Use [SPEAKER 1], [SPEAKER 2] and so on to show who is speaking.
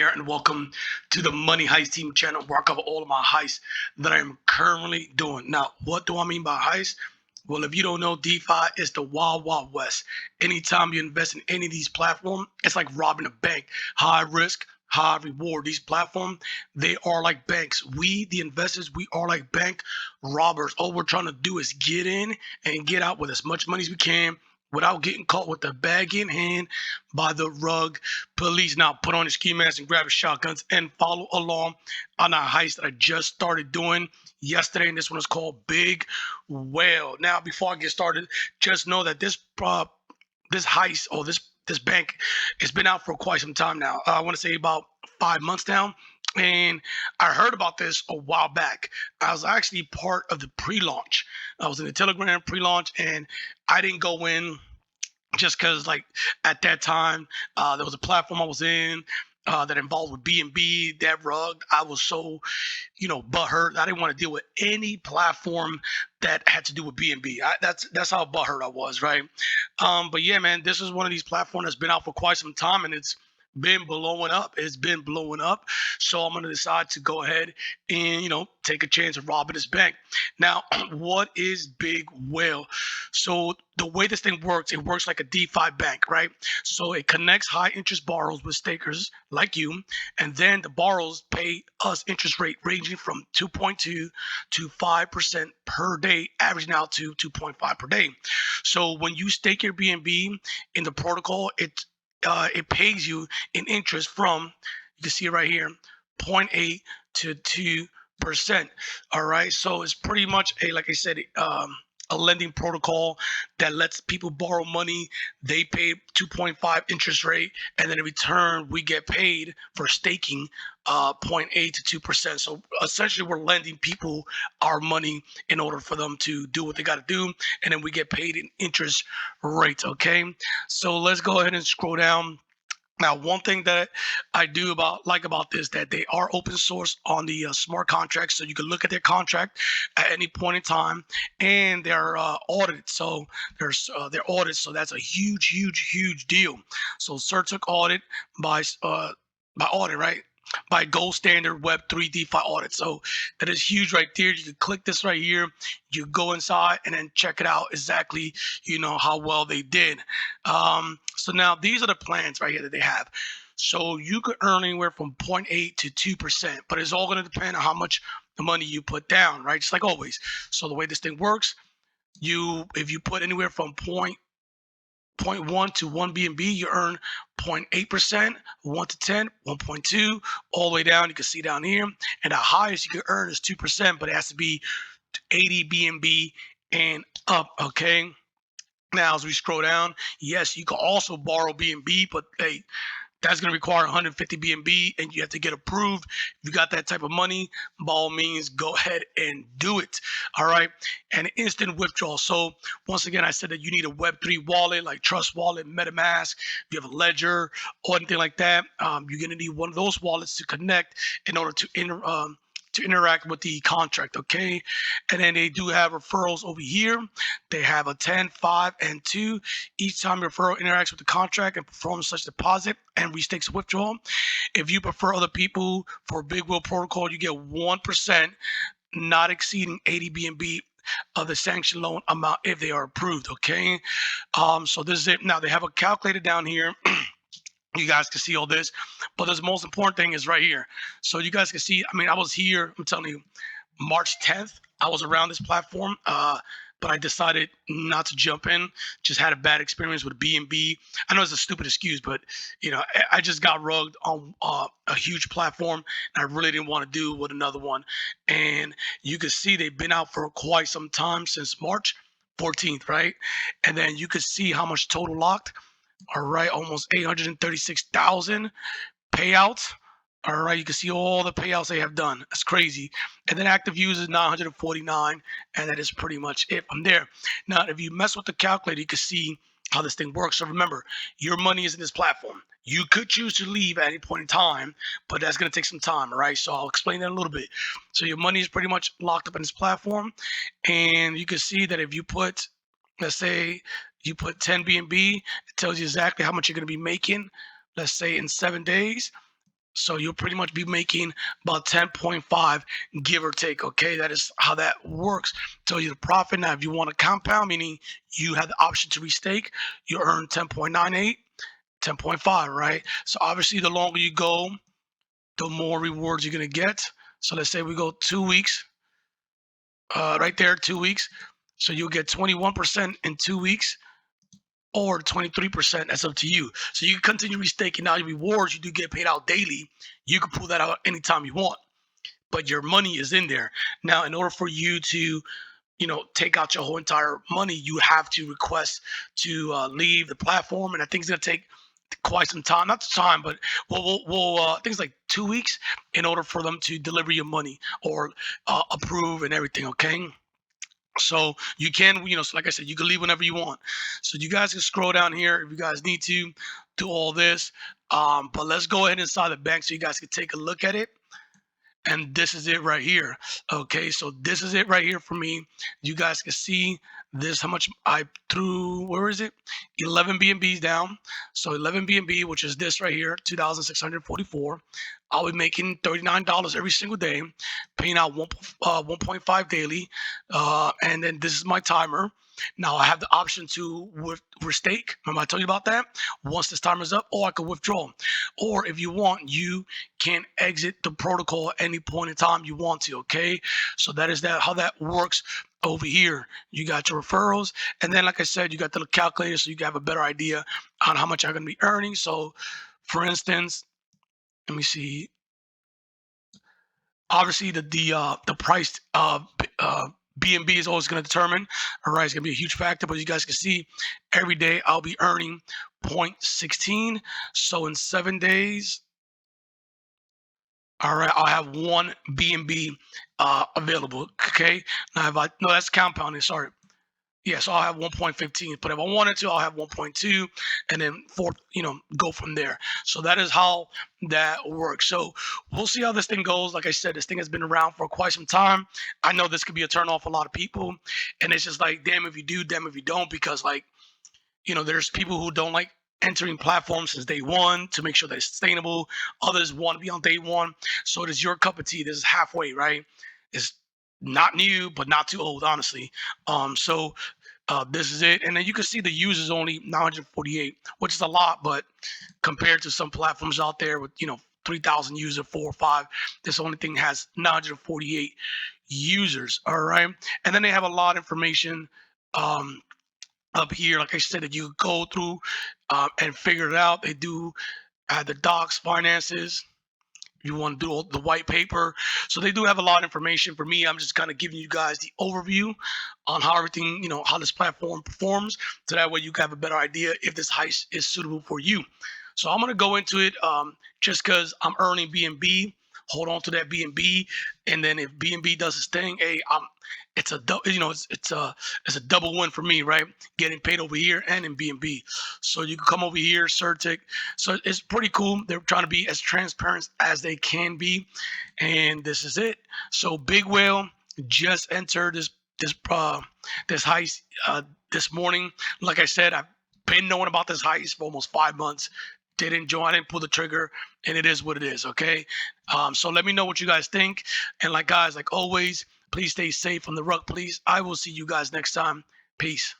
[SPEAKER 1] here, and welcome to the Money Heist Team channel, where I cover all of my heists that I am currently doing. Now, what do I mean by heist? Well, if you don't know, DeFi is the wild, wild west. Anytime you invest in any of these platforms, it's like robbing a bank. High risk, high reward. These platforms, they are like banks. We, the investors, we are like bank robbers. All we're trying to do is get in and get out with as much money as we can without getting caught with the bag in hand by the rug police. Now put on your ski mask and grab your shotguns and follow along on a heist that I just started doing yesterday, and this one is called Big Whale. Now, before I get started, just know that this heist, or this bank, has been out for quite some time now. I want to say about 5 months now. And I heard about this a while back. I was actually part of the pre-launch. I was in the Telegram pre-launch, and I didn't go in just because, like, at that time, there was a platform I was in that involved with BNB, that rug. I was so, butthurt. I didn't want to deal with any platform that had to do with BNB. That's how butthurt I was, right? But yeah, man, this is one of these platforms that's been out for quite some time, and it's been blowing up. It's been blowing up. So I'm going to decide to go ahead and, take a chance of robbing this bank. Now, what is Big Whale? So the way this thing works, it works like a DeFi bank, right? So it connects high interest borrowers with stakers like you, and then the borrowers pay us interest rate ranging from 2.2 to 5% per day, averaging out to 2.5 per day. So when you stake your BNB in the protocol, it pays you in interest from, you can see it right here, 0.8 to 2%. All right, so it's pretty much like I said, a lending protocol that lets people borrow money. They pay 2.5 interest rate, and then in return we get paid for staking 0.8 to 2%. So essentially we're lending people our money in order for them to do what they got to do, and then we get paid in interest rates. Okay, so let's go ahead and scroll down. Now, one thing that I do like about this, that they are open source on the smart contracts, so you can look at their contract at any point in time, and they're audited. So they're audited, so that's a huge, huge, huge deal. So Certick audit by audit, right? By gold standard Web3 DeFi audit. So that is huge right there. You can click this right here. You go inside and then check it out exactly, how well they did. So now these are the plans right here that they have. So you could earn anywhere from 0.8 to 2%, but it's all going to depend on how much the money you put down, right? Just like always. So the way this thing works, if you put anywhere from 0.1 to 1 BNB, you earn 0.8%, 1 to 10, 1.2, all the way down. You can see down here. And the highest you can earn is 2%, but it has to be 80 BNB and up, okay? Now, as we scroll down, yes, you can also borrow BNB, but hey, that's going to require 150 BNB, and you have to get approved. If you got that type of money, by all means, go ahead and do it. All right. And instant withdrawal. So once again, I said that you need a Web3 wallet like Trust Wallet, MetaMask. If you have a Ledger or anything like that, you're going to need one of those wallets to connect in order to interact with the contract, okay? And then they do have referrals over here. They have a 10, 5, and 2. Each time your referral interacts with the contract and performs such deposit and restakes a withdrawal. If you prefer other people for Bigwhale protocol, you get 1%, not exceeding 80 BNB of the sanction loan amount if they are approved, okay? So this is it. Now they have a calculator down here. You guys can see all this, but the most important thing is right here. So you guys can see, I was here, I'm telling you, March 10th, I was around this platform, but I decided not to jump in. Just had a bad experience with BNB. I know it's a stupid excuse, but I just got rugged on a huge platform, and I really didn't want to do with another one. And you can see they've been out for quite some time, since March 14th, right? And then you can see how much total locked. All right, almost 836,000 payouts. All right, you can see all the payouts they have done. That's crazy. And then active users 949, and that is pretty much it from there. Now, if you mess with the calculator, you can see how this thing works. So remember, your money is in this platform. You could choose to leave at any point in time, but that's going to take some time. All right, so I'll explain that a little bit. So your money is pretty much locked up in this platform, and you can see that if you put, let's say you put 10 BNB, it tells you exactly how much you're going to be making, let's say in 7 days. So you'll pretty much be making about 10.5, give or take. Okay, that is how that works. Tell you the profit. Now, if you want to compound, meaning you have the option to restake, you earn 10.98, 10.5, right? So obviously, the longer you go, the more rewards you're gonna get. So let's say we go 2 weeks, right there, 2 weeks. So you'll get 21% in 2 weeks, or 23%. That's up to you. So you can continue restaking. Now your rewards, you do get paid out daily. You can pull that out anytime you want, but your money is in there. Now, in order for you to, take out your whole entire money, you have to request to leave the platform, and I think it's gonna take quite some time. Not time, but we'll I think it's like 2 weeks in order for them to deliver your money or approve and everything. Okay. So you can, so like I said, you can leave whenever you want. So you guys can scroll down here if you guys need to do all this. But let's go ahead inside the bank so you guys can take a look at it. And this is it right here. Okay, so this is it right here for me. You guys can see this, how much I threw, where is it? 11 BNBs down. So 11 BNB, which is this right here, 2,644. I'll be making $39 every single day, paying out 1.5 daily. And then this is my timer. Now I have the option to restake. Remember I told you about that? Once this timer's up, or I could withdraw. Or if you want, you can exit the protocol at any point in time you want to. Okay, so that is how that works over here. You got your referrals, and then like I said, you got the calculator, so you can have a better idea on how much you're going to be earning. So for instance, let me see, obviously the price BNB is always going to determine. All right, it's going to be a huge factor, but you guys can see every day I'll be earning 0.16. So in 7 days, all right, I'll have one BNB available. Okay, now if I no, that's compounding. Sorry. Yeah, so I'll have 1.15, but if I wanted to, I'll have 1.2, and then go from there. So that is how that works. So we'll see how this thing goes. Like I said, this thing has been around for quite some time. I know this could be a turn off for a lot of people, and it's just like, damn if you do, damn if you don't, because like, there's people who don't like entering platforms since day one to make sure they're sustainable. Others want to be on day one. So it is your cup of tea. This is halfway, right? It's not new, but not too old, honestly. So this is it. And then you can see the users only 948, which is a lot, but compared to some platforms out there with, 3,000 users, 4 or 5, this only thing has 948 users. All right. And then they have a lot of information up here, like I said, that you go through and figure it out. They do the docs, finances. You want to do the white paper. So they do have a lot of information. For me, I'm just kind of giving you guys the overview on how everything, how this platform performs. So that way you can have a better idea if this heist is suitable for you. So I'm going to go into it just because I'm earning BNB. Hold on to that BNB, and then if BNB does its thing, hey, it's a it's a double win for me, right? Getting paid over here and in BNB. So you can come over here, Certick. So it's pretty cool. They're trying to be as transparent as they can be, and this is it. So Bigwhale just entered this heist this morning. Like I said, I've been knowing about this heist for almost 5 months. Didn't join, I didn't pull the trigger, and it is what it is. Okay, so let me know what you guys think, and like always, please stay safe on the rug, please. I will see you guys next time. Peace.